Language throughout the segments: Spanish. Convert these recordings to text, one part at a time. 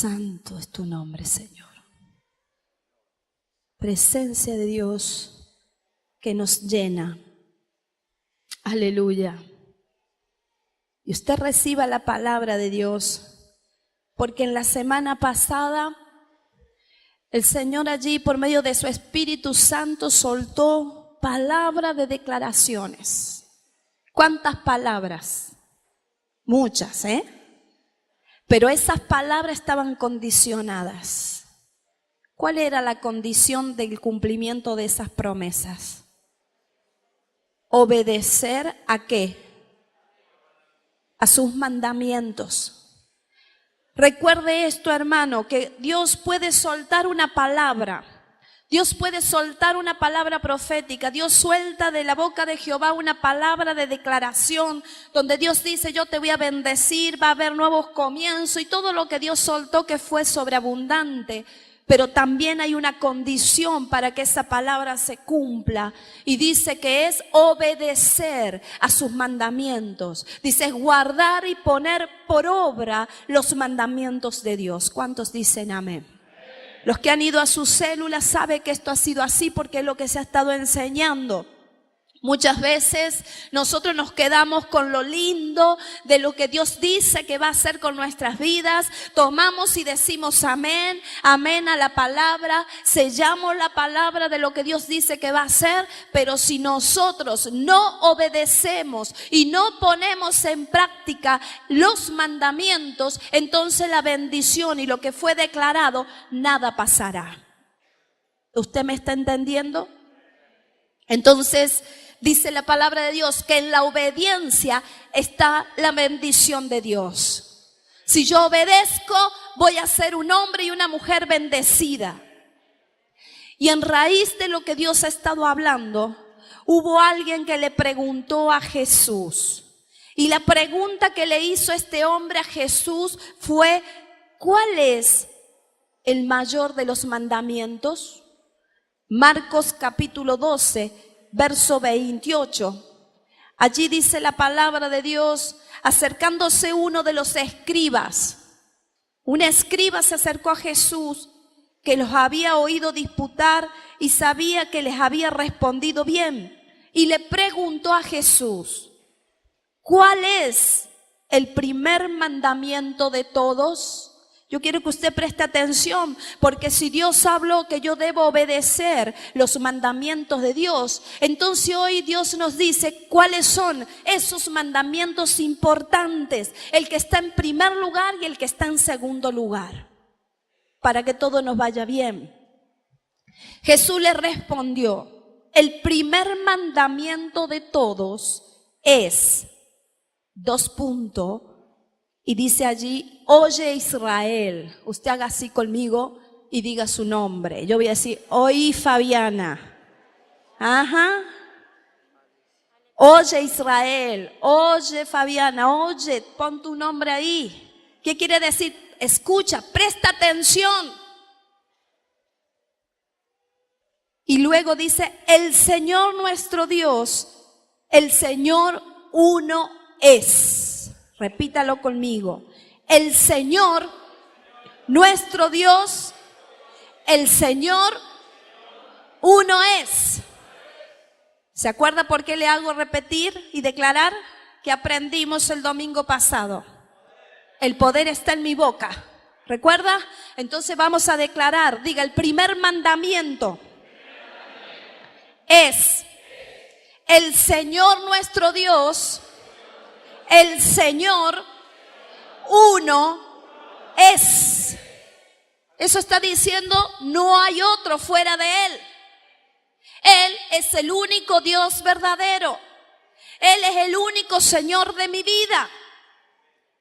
Santo es tu nombre, Señor. Presencia de Dios que nos llena. Aleluya. Y usted reciba la palabra de Dios, porque en la semana pasada el Señor allí por medio de su Espíritu Santo soltó palabra de declaraciones. ¿Cuántas palabras? Muchas, Pero esas palabras estaban condicionadas. ¿Cuál era la condición del cumplimiento de esas promesas? Obedecer ¿a qué? A sus mandamientos. Recuerde esto, hermano, que Dios puede soltar una palabra. Dios puede soltar una palabra profética. Dios suelta de la boca de Jehová una palabra de declaración donde Dios dice: yo te voy a bendecir, va a haber nuevos comienzos, y todo lo que Dios soltó que fue sobreabundante. Pero también hay una condición para que esa palabra se cumpla, y dice que es obedecer a sus mandamientos. Dice guardar y poner por obra los mandamientos de Dios. ¿Cuántos dicen amén? Los que han ido a sus células saben que esto ha sido así, porque es lo que se ha estado enseñando. Muchas veces nosotros nos quedamos con lo lindo de lo que Dios dice que va a hacer con nuestras vidas. Tomamos y decimos amén, amén a la palabra. Sellamos la palabra de lo que Dios dice que va a hacer. Pero si nosotros no obedecemos y no ponemos en práctica los mandamientos, entonces la bendición y lo que fue declarado, nada pasará. ¿Usted me está entendiendo? Entonces, dice la palabra de Dios que en la obediencia está la bendición de Dios. Si yo obedezco, voy a ser un hombre y una mujer bendecida. Y en raíz de lo que Dios ha estado hablando, hubo alguien que le preguntó a Jesús. Y la pregunta que le hizo este hombre a Jesús fue: ¿cuál es el mayor de los mandamientos? Marcos capítulo 12, verso 28. Allí dice la palabra de Dios: acercándose uno de los escribas. Un escriba se acercó a Jesús, que los había oído disputar y sabía que les había respondido bien. Y le preguntó a Jesús: ¿cuál es el primer mandamiento de todos? Yo quiero que usted preste atención, porque si Dios habló que yo debo obedecer los mandamientos de Dios, entonces hoy Dios nos dice cuáles son esos mandamientos importantes, el que está en primer lugar y el que está en segundo lugar, para que todo nos vaya bien. Jesús le respondió: el primer mandamiento de todos es, y dice allí: oye Israel. Usted haga así conmigo y diga su nombre. Yo voy a decir: oí Fabiana. Ajá. Oye Israel, oye Fabiana, oye, pon tu nombre ahí. ¿Qué quiere decir? Escucha, presta atención. Y luego dice: el Señor nuestro Dios, el Señor uno es. Repítalo conmigo: el Señor nuestro Dios, el Señor uno es. ¿Se acuerda por qué le hago repetir y declarar? Que aprendimos el domingo pasado. El poder está en mi boca. ¿Recuerda? Entonces vamos a declarar. Diga: el primer mandamiento es: el Señor nuestro Dios, el Señor uno es. Eso está diciendo: no hay otro fuera de Él. Él es el único Dios verdadero. Él es el único Señor de mi vida.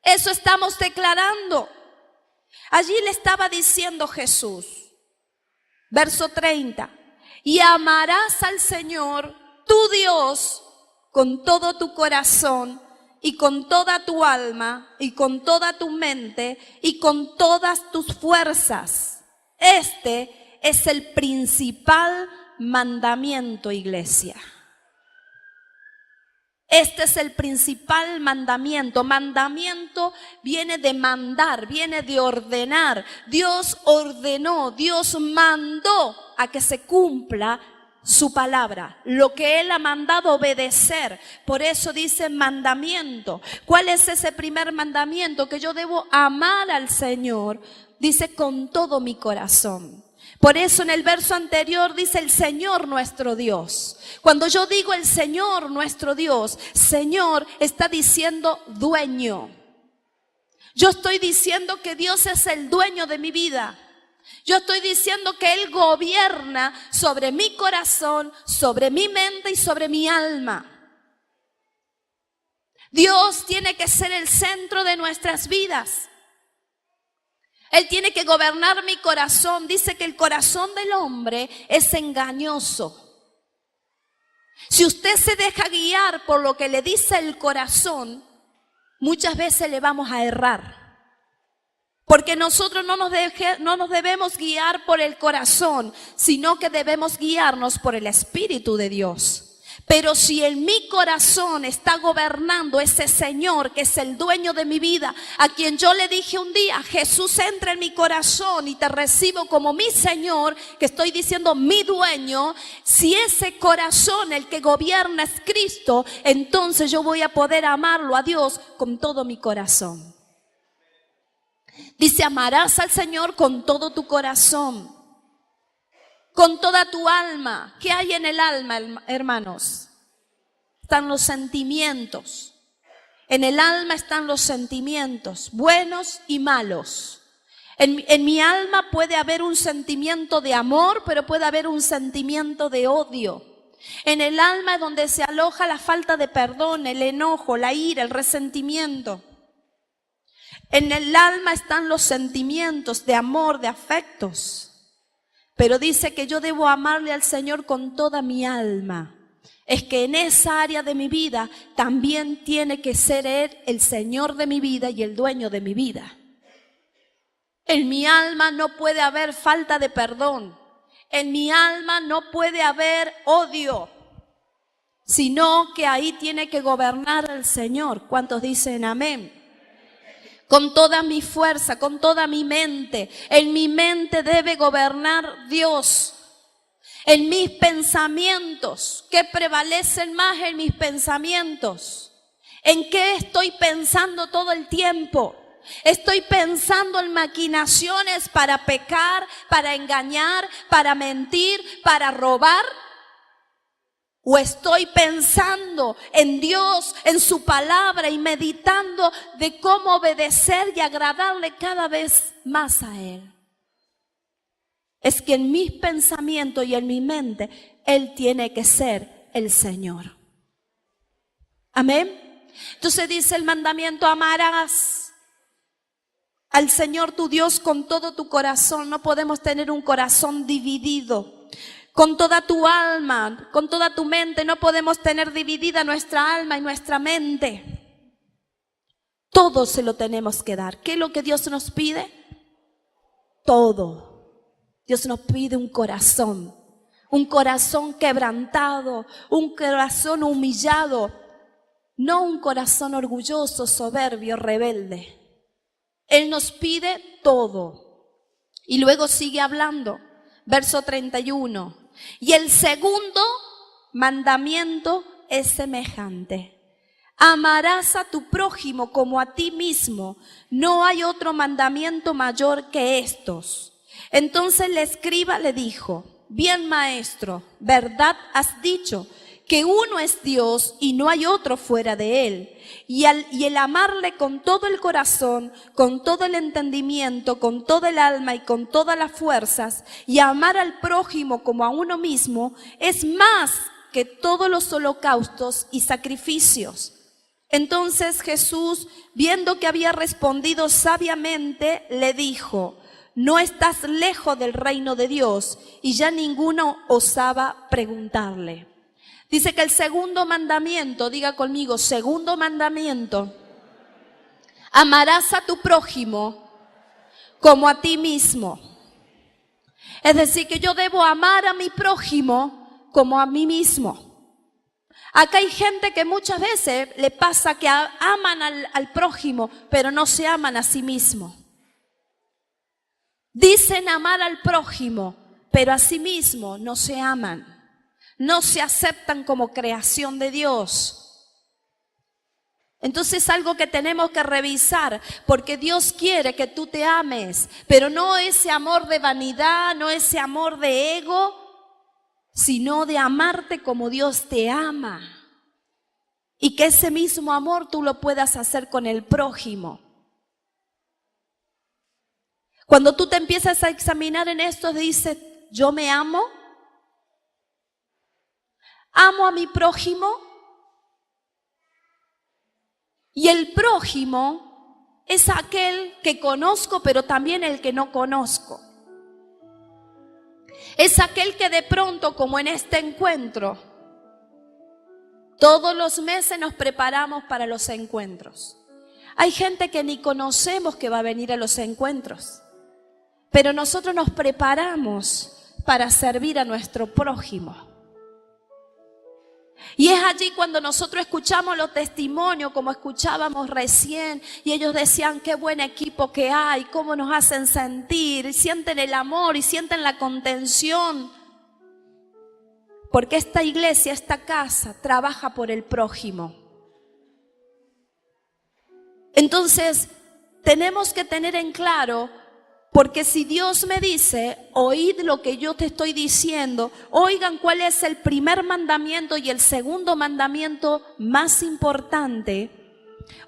Eso estamos declarando. Allí le estaba diciendo Jesús, verso 30: y amarás al Señor tu Dios con todo tu corazón y con toda tu alma y con toda tu mente y con todas tus fuerzas. Este es el principal mandamiento, iglesia. Este es el principal mandamiento. Mandamiento viene de mandar, viene de ordenar. Dios ordenó, Dios mandó a que se cumpla su palabra, lo que Él ha mandado obedecer. Por eso dice mandamiento. ¿Cuál es ese primer mandamiento? Que yo debo amar al Señor, dice, con todo mi corazón. Por eso en el verso anterior dice el Señor nuestro Dios. Cuando yo digo el Señor nuestro Dios, Señor está diciendo dueño. Yo estoy diciendo que Dios es el dueño de mi vida. Yo estoy diciendo que Él gobierna sobre mi corazón, sobre mi mente y sobre mi alma. Dios tiene que ser el centro de nuestras vidas. Él tiene que gobernar mi corazón. Dice que el corazón del hombre es engañoso. Si usted se deja guiar por lo que le dice el corazón, muchas veces le vamos a errar. Porque nosotros no nos debemos guiar por el corazón, sino que debemos guiarnos por el Espíritu de Dios. Pero si en mi corazón está gobernando ese Señor que es el dueño de mi vida, a quien yo le dije un día, Jesús, entra en mi corazón y te recibo como mi Señor, que estoy diciendo mi dueño, si ese corazón el que gobierna es Cristo, entonces yo voy a poder amarlo a Dios con todo mi corazón. Dice, amarás al Señor con todo tu corazón, con toda tu alma. ¿Qué hay en el alma, hermanos? Están los sentimientos. En el alma están los sentimientos, buenos y malos. En mi alma puede haber un sentimiento de amor, pero puede haber un sentimiento de odio. En el alma es donde se aloja la falta de perdón, el enojo, la ira, el resentimiento. En el alma están los sentimientos de amor, de afectos. Pero dice que yo debo amarle al Señor con toda mi alma. Es que en esa área de mi vida también tiene que ser Él el Señor de mi vida y el dueño de mi vida. En mi alma no puede haber falta de perdón. En mi alma no puede haber odio. Sino que ahí tiene que gobernar el Señor. ¿Cuántos dicen amén? Con toda mi fuerza, con toda mi mente. En mi mente debe gobernar Dios. En mis pensamientos, ¿qué prevalecen más en mis pensamientos? ¿En qué estoy pensando todo el tiempo? ¿Estoy pensando en maquinaciones para pecar, para engañar, para mentir, para robar? ¿O estoy pensando en Dios, en su palabra y meditando de cómo obedecer y agradarle cada vez más a Él? Es que en mis pensamientos y en mi mente, Él tiene que ser el Señor. Amén. Entonces dice el mandamiento, amarás al Señor tu Dios con todo tu corazón. No podemos tener un corazón dividido. Con toda tu alma, con toda tu mente, no podemos tener dividida nuestra alma y nuestra mente. Todo se lo tenemos que dar. ¿Qué es lo que Dios nos pide? Todo. Dios nos pide un corazón quebrantado, un corazón humillado, no un corazón orgulloso, soberbio, rebelde. Él nos pide todo. Y luego sigue hablando, verso 31. Y el segundo mandamiento es semejante. Amarás a tu prójimo como a ti mismo. No hay otro mandamiento mayor que estos. Entonces el escriba le dijo, bien maestro, verdad has dicho, que uno es Dios y no hay otro fuera de Él. Y el amarle con todo el corazón, con todo el entendimiento, con todo el alma y con todas las fuerzas, y amar al prójimo como a uno mismo, es más que todos los holocaustos y sacrificios. Entonces Jesús, viendo que había respondido sabiamente, le dijo, no estás lejos del reino de Dios. Y ya ninguno osaba preguntarle. Dice que el segundo mandamiento, diga conmigo, segundo mandamiento, amarás a tu prójimo como a ti mismo. Es decir, que yo debo amar a mi prójimo como a mí mismo. Acá hay gente que muchas veces le pasa que aman al prójimo, pero no se aman a sí mismos. Dicen amar al prójimo, pero a sí mismos no se aman. No se aceptan como creación de Dios. Entonces es algo que tenemos que revisar, porque Dios quiere que tú te ames, pero no ese amor de vanidad, no ese amor de ego, sino de amarte como Dios te ama. Y que ese mismo amor tú lo puedas hacer con el prójimo. Cuando tú te empiezas a examinar en esto, dices, ¿yo me amo? ¿Amo a mi prójimo? Y el prójimo es aquel que conozco, pero también el que no conozco. Es aquel que de pronto, como en este encuentro, todos los meses nos preparamos para los encuentros. Hay gente que ni conocemos que va a venir a los encuentros, pero nosotros nos preparamos para servir a nuestro prójimo. Y es allí cuando nosotros escuchamos los testimonios, como escuchábamos recién, y ellos decían qué buen equipo que hay, cómo nos hacen sentir, y sienten el amor y sienten la contención. Porque esta iglesia, esta casa, trabaja por el prójimo. Entonces, tenemos que tener en claro, porque si Dios me dice, oíd lo que yo te estoy diciendo, oigan cuál es el primer mandamiento y el segundo mandamiento más importante,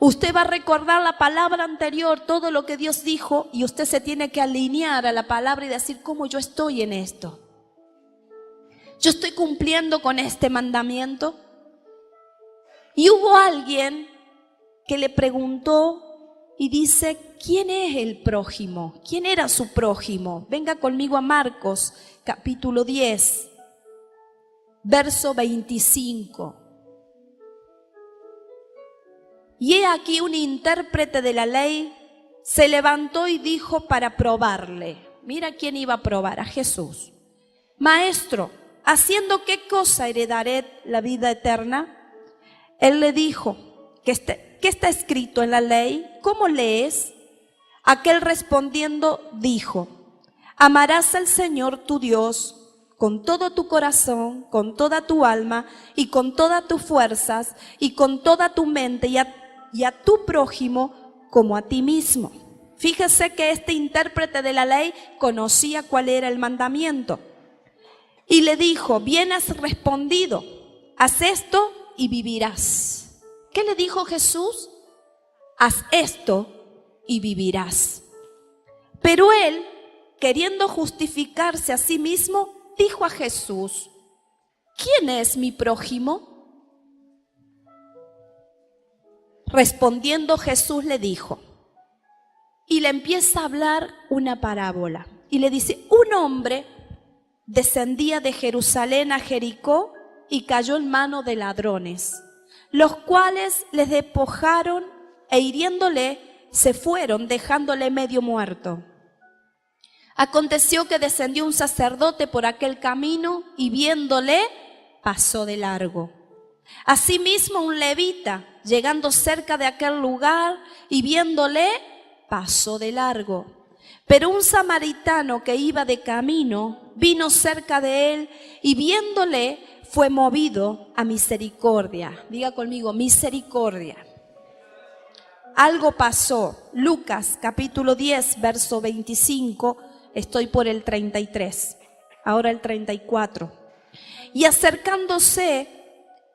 usted va a recordar la palabra anterior, todo lo que Dios dijo, y usted se tiene que alinear a la palabra y decir, ¿cómo yo estoy en esto? ¿Yo estoy cumpliendo con este mandamiento? Y hubo alguien que le preguntó y dice, ¿quién es el prójimo? ¿Quién era su prójimo? Venga conmigo a Marcos, capítulo 10, verso 25. Y he aquí un intérprete de la ley se levantó y dijo para probarle. Mira quién iba a probar, a Jesús. Maestro, ¿haciendo qué cosa heredaré la vida eterna? Él le dijo, ¿qué está escrito en la ley? ¿Cómo lees? Aquel respondiendo dijo, amarás al Señor tu Dios con todo tu corazón, con toda tu alma y con todas tus fuerzas y con toda tu mente y a tu prójimo como a ti mismo. Fíjese que este intérprete de la ley conocía cuál era el mandamiento. Y le dijo, bien has respondido, haz esto y vivirás. ¿Qué le dijo Jesús? Haz esto y vivirás. Pero él, queriendo justificarse a sí mismo, dijo a Jesús, ¿quién es mi prójimo? Respondiendo Jesús le dijo, y le empieza a hablar una parábola. Y le dice, un hombre descendía de Jerusalén a Jericó y cayó en mano de ladrones, los cuales les despojaron e hiriéndole se fueron, dejándole medio muerto. Aconteció que descendió un sacerdote por aquel camino y viéndole pasó de largo. Asimismo un levita, llegando cerca de aquel lugar y viéndole pasó de largo. Pero un samaritano que iba de camino vino cerca de él y viéndole fue movido a misericordia. Diga conmigo, misericordia. Algo pasó. Lucas capítulo 10, verso 25, estoy por el 33, ahora el 34. Y acercándose,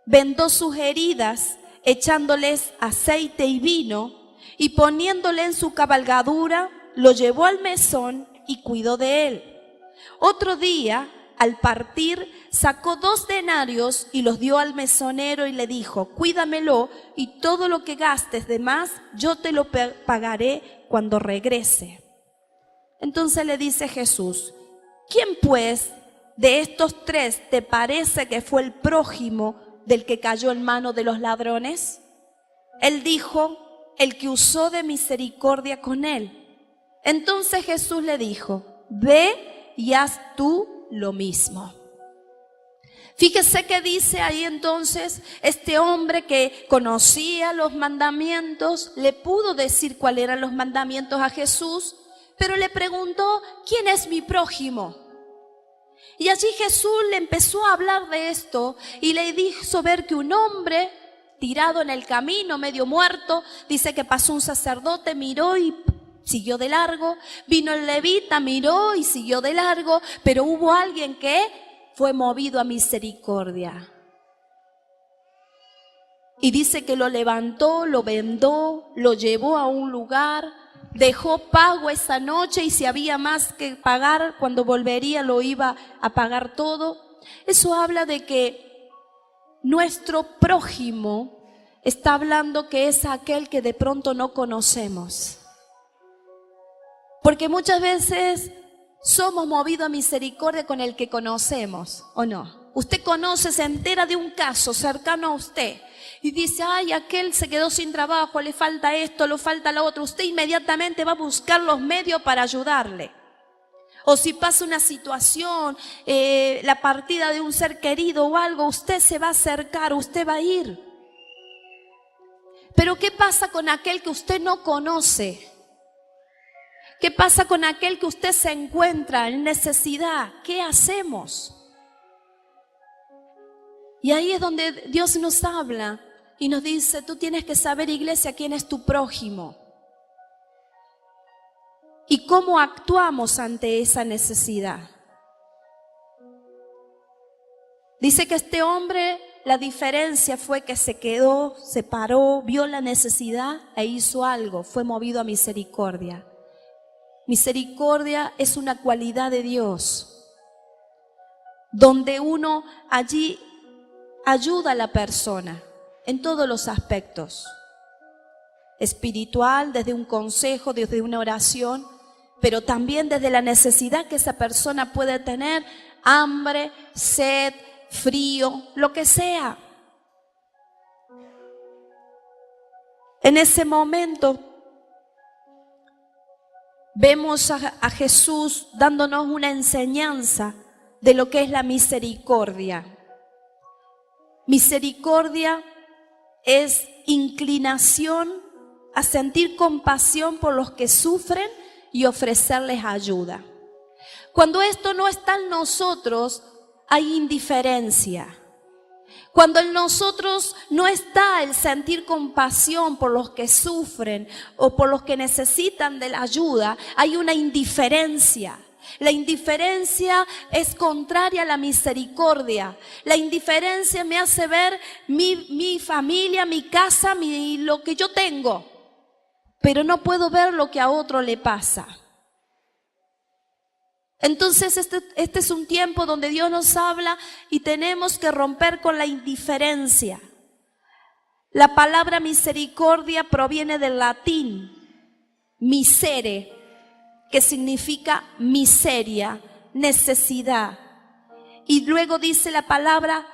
vendó sus heridas, echándoles aceite y vino, y poniéndole en su cabalgadura, lo llevó al mesón y cuidó de él. Otro día, al partir, sacó 2 denarios y los dio al mesonero y le dijo, cuídamelo y todo lo que gastes de más, yo te lo pagaré cuando regrese. Entonces le dice Jesús, ¿quién pues de estos 3 te parece que fue el prójimo del que cayó en mano de los ladrones? Él dijo, el que usó de misericordia con él. Entonces Jesús le dijo, ve y haz tú lo mismo. Fíjese que dice ahí entonces, este hombre que conocía los mandamientos, le pudo decir cuáles eran los mandamientos a Jesús, pero le preguntó, ¿quién es mi prójimo? Y allí Jesús le empezó a hablar de esto y le hizo ver que un hombre tirado en el camino, medio muerto, dice que pasó un sacerdote, miró y siguió de largo, vino el levita, miró y siguió de largo, pero hubo alguien que fue movido a misericordia. Y dice que lo levantó, lo vendó, lo llevó a un lugar, dejó pago esa noche y si había más que pagar, cuando volvería lo iba a pagar todo. Eso habla de que nuestro prójimo está hablando que es aquel que de pronto no conocemos. Porque muchas veces somos movidos a misericordia con el que conocemos, ¿o no? Usted conoce, se entera de un caso cercano a usted y dice, ay, aquel se quedó sin trabajo, le falta esto, le falta lo otro. Usted inmediatamente va a buscar los medios para ayudarle. O si pasa una situación, la partida de un ser querido o algo, usted se va a acercar, usted va a ir. Pero ¿qué pasa con aquel que usted no conoce? ¿Qué pasa con aquel que usted se encuentra en necesidad? ¿Qué hacemos? Y ahí es donde Dios nos habla y nos dice, tú tienes que saber, iglesia, quién es tu prójimo. Y cómo actuamos ante esa necesidad. Dice que este hombre, la diferencia fue que se quedó, se paró, vio la necesidad e hizo algo, fue movido a misericordia. Misericordia es una cualidad de Dios, donde uno allí ayuda a la persona en todos los aspectos, espiritual, desde un consejo, desde una oración, pero también desde la necesidad que esa persona puede tener, hambre, sed, frío, lo que sea. En ese momento vemos a Jesús dándonos una enseñanza de lo que es la misericordia. Misericordia es inclinación a sentir compasión por los que sufren y ofrecerles ayuda. Cuando esto no está en nosotros, hay indiferencia. Cuando en nosotros no está el sentir compasión por los que sufren o por los que necesitan de la ayuda, hay una indiferencia. La indiferencia es contraria a la misericordia. La indiferencia me hace ver mi familia, mi casa, lo que yo tengo, pero no puedo ver lo que a otro le pasa. Entonces este es un tiempo donde Dios nos habla y tenemos que romper con la indiferencia. La palabra misericordia proviene del latín misere, que significa miseria, necesidad. Y luego dice la palabra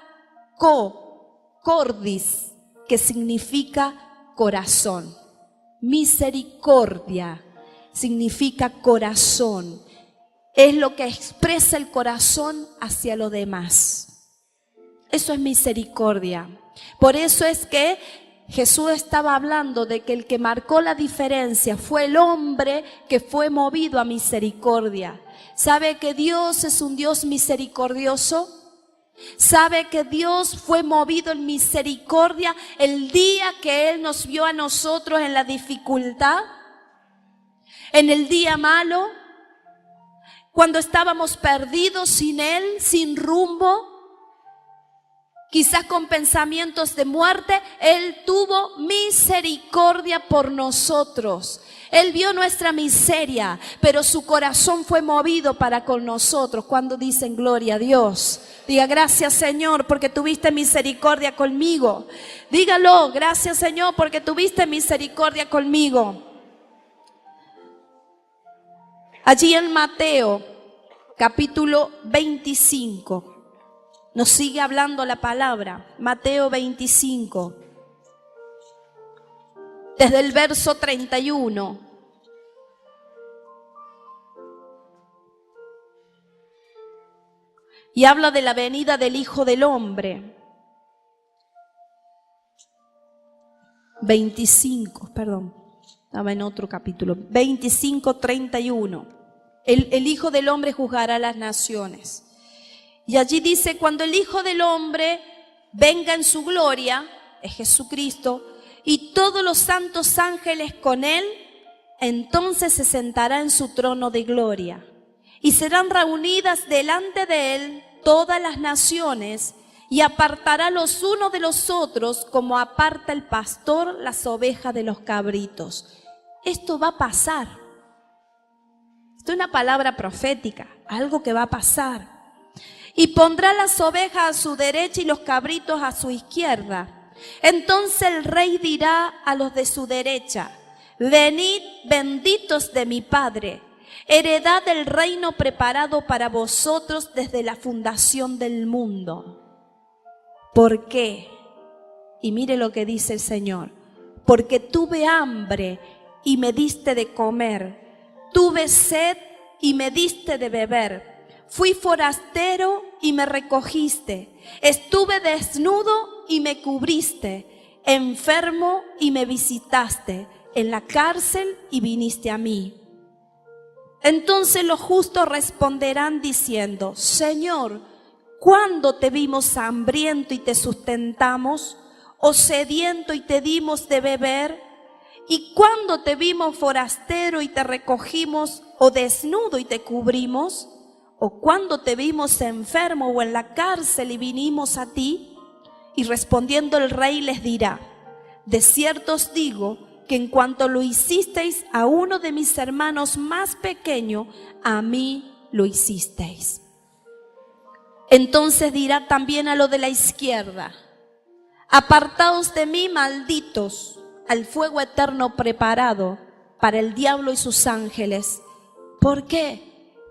cordis, que significa corazón. Misericordia significa corazón. Es lo que expresa el corazón hacia lo demás. Eso es misericordia. Por eso es que Jesús estaba hablando de que el que marcó la diferencia fue el hombre que fue movido a misericordia. ¿Sabe que Dios es un Dios misericordioso? ¿Sabe que Dios fue movido en misericordia el día que Él nos vio a nosotros en la dificultad? En el día malo, cuando estábamos perdidos sin Él, sin rumbo, quizás con pensamientos de muerte, Él tuvo misericordia por nosotros. Él vio nuestra miseria, pero su corazón fue movido para con nosotros. Cuando dicen gloria a Dios, diga gracias Señor porque tuviste misericordia conmigo. Dígalo, gracias Señor porque tuviste misericordia conmigo. Allí en Mateo, capítulo 25. Nos sigue hablando la palabra, Mateo 25, desde el verso 31. y habla de la venida del Hijo del Hombre. 25, perdón, estaba en otro capítulo, 25:31. El Hijo del Hombre juzgará a las naciones. Y allí dice, cuando el Hijo del Hombre venga en su gloria, es Jesucristo, y todos los santos ángeles con él, entonces se sentará en su trono de gloria. Y serán reunidas delante de él todas las naciones, y apartará los unos de los otros como aparta el pastor las ovejas de los cabritos. Esto va a pasar. Esto es una palabra profética, algo que va a pasar. Y pondrá las ovejas a su derecha y los cabritos a su izquierda. Entonces el rey dirá a los de su derecha: venid, benditos de mi Padre, heredad del reino preparado para vosotros desde la fundación del mundo. ¿Por qué? Y mire lo que dice el Señor. Porque tuve hambre y me diste de comer, tuve sed y me diste de beber. Fui forastero y me recogiste, estuve desnudo y me cubriste, enfermo y me visitaste, en la cárcel y viniste a mí. Entonces los justos responderán diciendo: Señor, ¿cuándo te vimos hambriento y te sustentamos, o sediento y te dimos de beber? ¿Y cuándo te vimos forastero y te recogimos, o desnudo y te cubrimos? ¿O cuándo te vimos enfermo o en la cárcel y vinimos a ti? Y respondiendo el rey les dirá: de cierto os digo que en cuanto lo hicisteis a uno de mis hermanos más pequeño, a mí lo hicisteis. Entonces dirá también a lo de la izquierda: apartaos de mí, malditos, al fuego eterno preparado para el diablo y sus ángeles. ¿Por qué?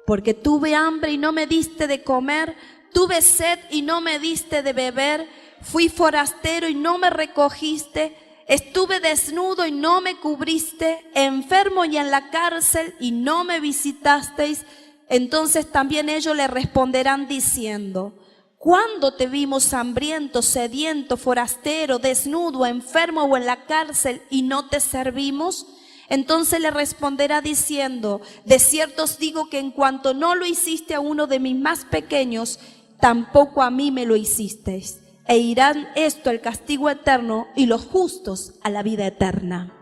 Porque tuve hambre y no me diste de comer, tuve sed y no me diste de beber, fui forastero y no me recogiste, estuve desnudo y no me cubriste, enfermo y en la cárcel y no me visitasteis. Entonces también ellos le responderán diciendo: ¿cuándo te vimos hambriento, sediento, forastero, desnudo, enfermo o en la cárcel y no te servimos? Entonces le responderá diciendo: de cierto os digo que en cuanto no lo hiciste a uno de mis más pequeños, tampoco a mí me lo hicisteis. E irán esto al castigo eterno y los justos a la vida eterna.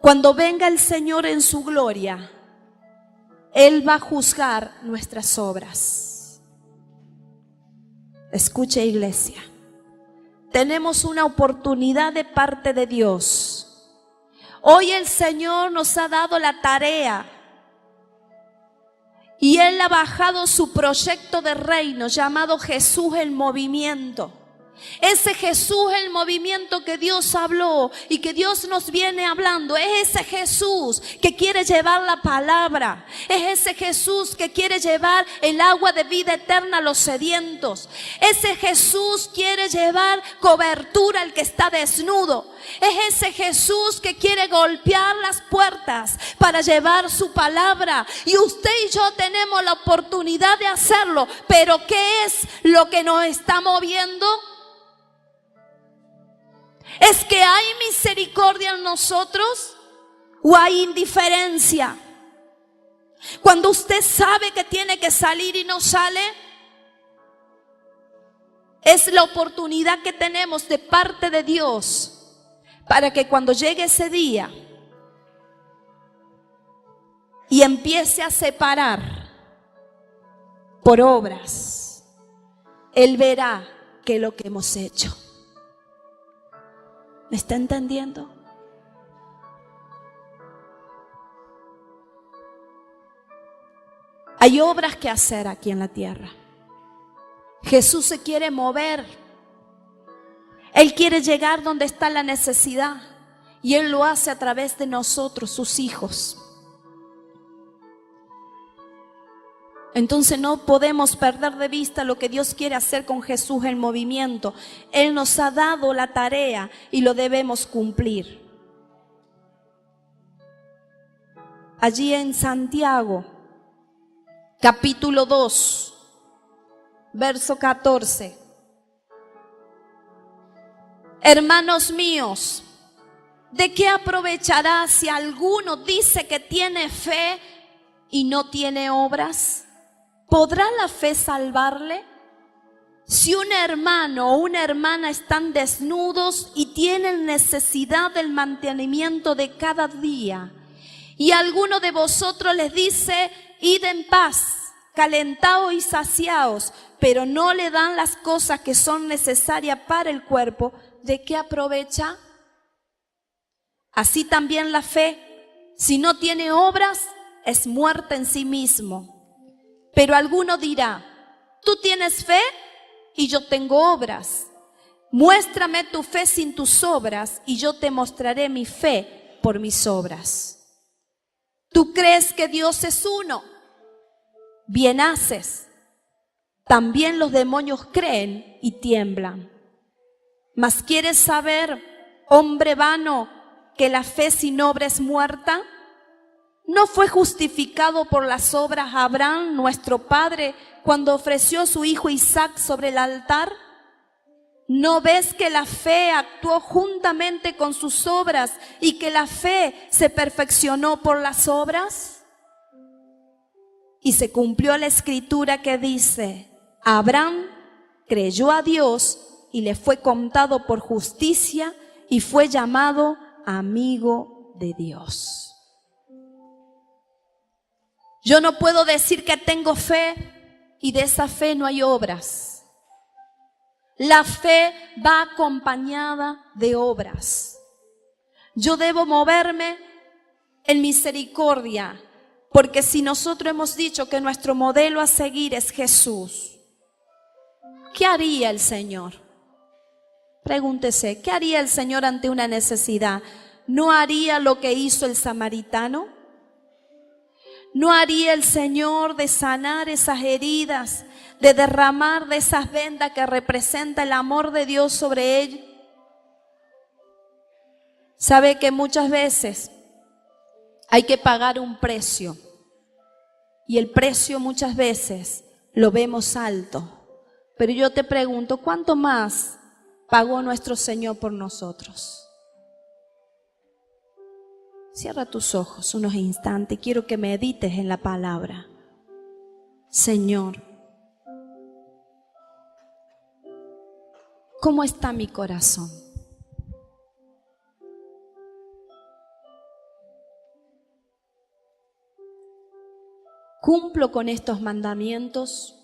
Cuando venga el Señor en su gloria, Él va a juzgar nuestras obras. Escuche, iglesia, tenemos una oportunidad de parte de Dios. Hoy el Señor nos ha dado la tarea y Él ha bajado su proyecto de reino llamado Jesús el Movimiento. Ese Jesús el movimiento que Dios habló y que Dios nos viene hablando, es ese Jesús que quiere llevar la palabra, es ese Jesús que quiere llevar el agua de vida eterna a los sedientos, ese Jesús quiere llevar cobertura al que está desnudo, es ese Jesús que quiere golpear las puertas para llevar su palabra, y usted y yo tenemos la oportunidad de hacerlo. Pero ¿qué es lo que nos está moviendo? ¿Es que hay misericordia en nosotros o hay indiferencia? Cuando usted sabe que tiene que salir y no sale, es la oportunidad que tenemos de parte de Dios para que cuando llegue ese día y empiece a separar por obras, Él verá que es lo que hemos hecho. ¿Me está entendiendo? Hay obras que hacer aquí en la tierra. Jesús se quiere mover. Él quiere llegar donde está la necesidad. Y Él lo hace a través de nosotros, sus hijos. Entonces no podemos perder de vista lo que Dios quiere hacer con Jesús el movimiento. Él nos ha dado la tarea y lo debemos cumplir. Allí en Santiago, capítulo 2, verso 14. Hermanos míos, ¿de qué aprovechará si alguno dice que tiene fe y no tiene obras? ¿Podrá la fe salvarle? Si un hermano o una hermana están desnudos y tienen necesidad del mantenimiento de cada día, y alguno de vosotros les dice, id en paz, calentaos y saciaos, pero no le dan las cosas que son necesarias para el cuerpo, ¿de qué aprovecha? Así también la fe, si no tiene obras, es muerta en sí mismo. Pero alguno dirá, tú tienes fe y yo tengo obras. Muéstrame tu fe sin tus obras y yo te mostraré mi fe por mis obras. ¿Tú crees que Dios es uno? Bien haces. También los demonios creen y tiemblan. ¿Mas quieres saber, hombre vano, que la fe sin obra es muerta? ¿No fue justificado por las obras Abraham, nuestro padre, cuando ofreció a su hijo Isaac sobre el altar? ¿No ves que la fe actuó juntamente con sus obras y que la fe se perfeccionó por las obras? Y se cumplió la escritura que dice, Abraham creyó a Dios y le fue contado por justicia y fue llamado amigo de Dios. Yo no puedo decir que tengo fe y de esa fe no hay obras. La fe va acompañada de obras. Yo debo moverme en misericordia, porque si nosotros hemos dicho que nuestro modelo a seguir es Jesús, ¿qué haría el Señor? Pregúntese, ¿qué haría el Señor ante una necesidad? ¿No haría lo que hizo el samaritano? ¿No haría el Señor de sanar esas heridas, de derramar de esas vendas que representa el amor de Dios sobre él? Sabe que muchas veces hay que pagar un precio y el precio muchas veces lo vemos alto. Pero yo te pregunto, ¿cuánto más pagó nuestro Señor por nosotros? Cierra tus ojos unos instantes. Quiero que medites en la palabra. Señor, ¿cómo está mi corazón? ¿Cumplo con estos mandamientos?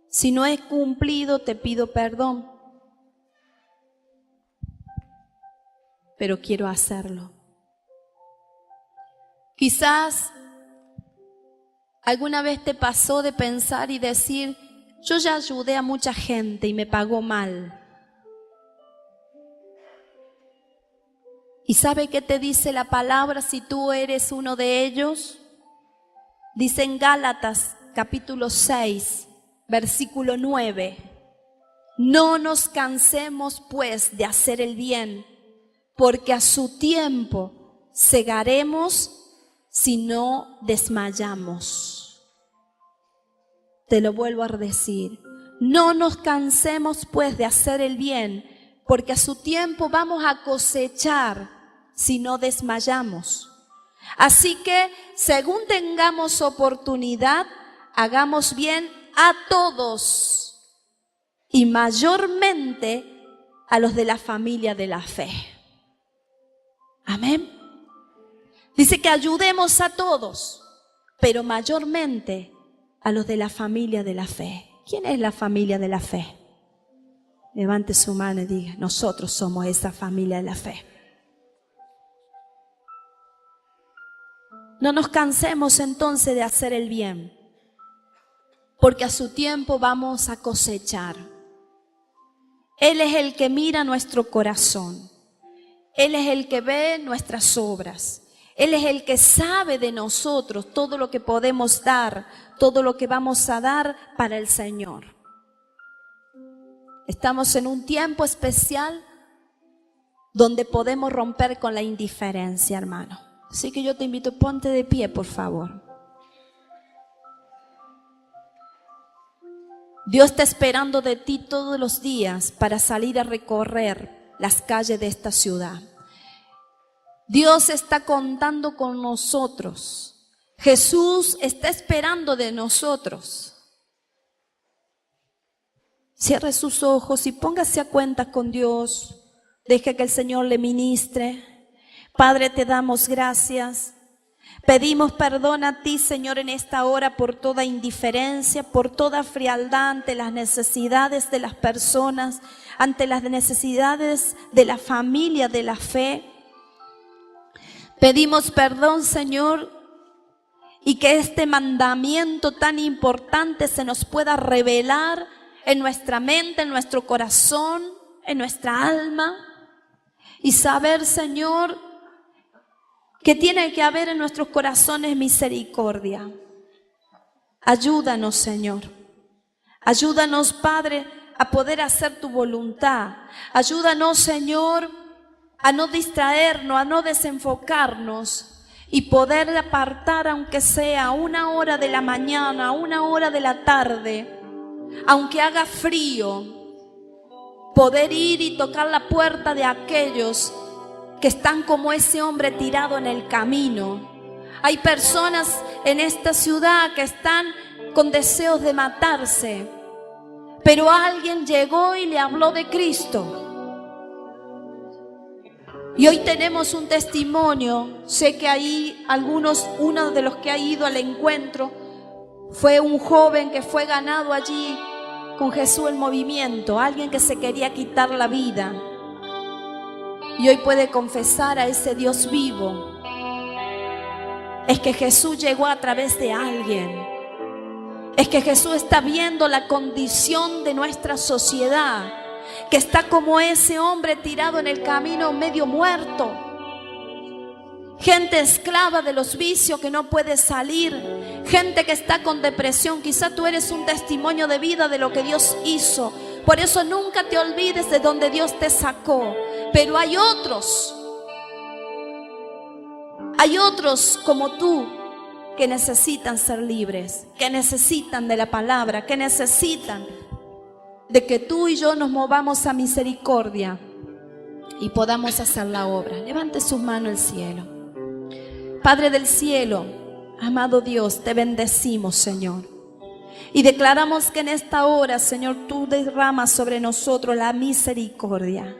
Si no he cumplido, te pido perdón. Pero quiero hacerlo. Quizás alguna vez te pasó de pensar y decir, yo ya ayudé a mucha gente y me pagó mal. ¿Y sabe qué te dice la palabra si tú eres uno de ellos? Dice en Gálatas capítulo 6, versículo 9, no nos cansemos pues de hacer el bien, porque a su tiempo segaremos si no desmayamos. Te lo vuelvo a decir, no nos cansemos pues de hacer el bien, porque a su tiempo vamos a cosechar si no desmayamos. Así que, según tengamos oportunidad, hagamos bien a todos y mayormente a los de la familia de la fe. Amén. Dice que ayudemos a todos, pero mayormente a los de la familia de la fe. ¿Quién es la familia de la fe? Levante su mano y diga, nosotros somos esa familia de la fe. No nos cansemos entonces de hacer el bien, porque a su tiempo vamos a cosechar. Él es el que mira nuestro corazón. Él es el que ve nuestras obras. Él es el que sabe de nosotros todo lo que podemos dar, todo lo que vamos a dar para el Señor. Estamos en un tiempo especial donde podemos romper con la indiferencia, hermano. Así que yo te invito, ponte de pie, por favor. Dios está esperando de ti todos los días para salir a recorrer las calles de esta ciudad. Dios está contando con nosotros. Jesús está esperando de nosotros. Cierre sus ojos y póngase a cuentas con Dios. Deje que el Señor le ministre. Padre, te damos gracias. Pedimos perdón a ti, Señor, en esta hora por toda indiferencia, por toda frialdad ante las necesidades de las personas, ante las necesidades de la familia, de la fe. Pedimos perdón, Señor, y que este mandamiento tan importante se nos pueda revelar en nuestra mente, en nuestro corazón, en nuestra alma, y saber, Señor, que tiene que haber en nuestros corazones misericordia. Ayúdanos, Señor. Ayúdanos, Padre, a poder hacer tu voluntad. Ayúdanos, Señor, a no distraernos, a no desenfocarnos y poder apartar, aunque sea 1 hora de la mañana, 1 hora de la tarde, aunque haga frío, poder ir y tocar la puerta de aquellos que están como ese hombre tirado en el camino. Hay personas en esta ciudad que están con deseos de matarse, pero alguien llegó y le habló de Cristo. Y hoy tenemos un testimonio. Sé que ahí uno de los que ha ido al encuentro fue un joven que fue ganado allí con Jesús el movimiento, alguien que se quería quitar la vida. Y hoy puede confesar a ese Dios vivo. Es que Jesús llegó a través de alguien. Es que Jesús está viendo la condición de nuestra sociedad, que está como ese hombre tirado en el camino medio muerto. Gente esclava de los vicios que no puede salir. Gente que está con depresión. Quizá tú eres un testimonio de vida de lo que Dios hizo. Por eso nunca te olvides de donde Dios te sacó. Pero hay otros como tú que necesitan ser libres, que necesitan de la palabra, que necesitan de que tú y yo nos movamos a misericordia y podamos hacer la obra. Levante sus manos al cielo. Padre del cielo, amado Dios, te bendecimos, Señor. Y declaramos que en esta hora, Señor, tú derramas sobre nosotros la misericordia.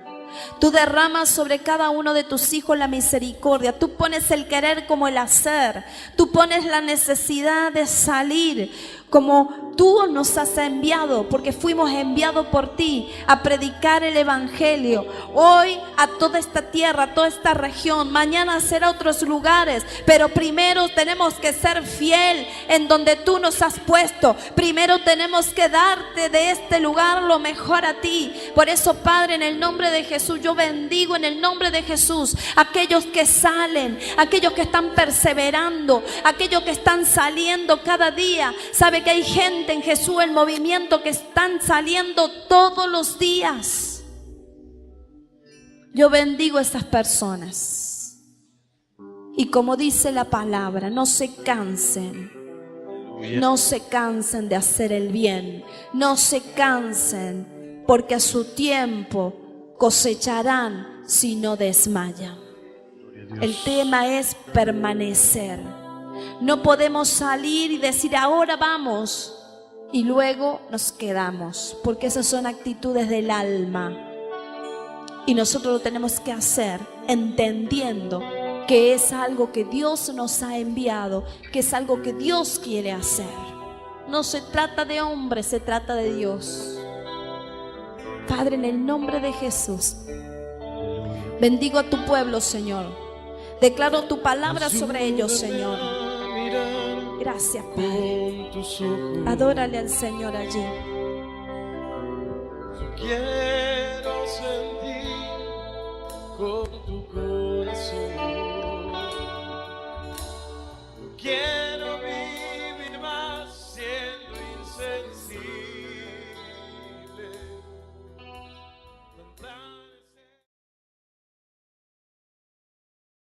Tú derramas sobre cada uno de tus hijos la misericordia. Tú pones el querer como el hacer. Tú pones la necesidad de salir como tú nos has enviado, porque fuimos enviados por ti a predicar el evangelio. Hoy a toda esta tierra, a toda esta región, mañana será a otros lugares, pero primero tenemos que ser fiel en donde tú nos has puesto. Primero tenemos que darte de este lugar lo mejor a ti. Por eso, Padre, en el nombre de Jesús, yo bendigo en el nombre de Jesús aquellos que salen, aquellos que están perseverando, aquellos que están saliendo cada día. Sabe que hay gente en Jesús el movimiento que están saliendo todos los días. Yo bendigo a estas personas. Y como dice la palabra, no se cansen. No se cansen de hacer el bien. No se cansen, porque a su tiempo cosecharán si no desmayan. El tema es permanecer. No podemos salir y decir ahora vamos y luego nos quedamos, porque esas son actitudes del alma. Y nosotros lo tenemos que hacer entendiendo que es algo que Dios nos ha enviado, que es algo que Dios quiere hacer. No se trata de hombres, se trata de Dios. Padre, en el nombre de Jesús, bendigo a tu pueblo, Señor. Declaro tu palabra sobre ellos, Señor. Gracias, Padre. Adórale al Señor allí. Quiero sentir con tu corazón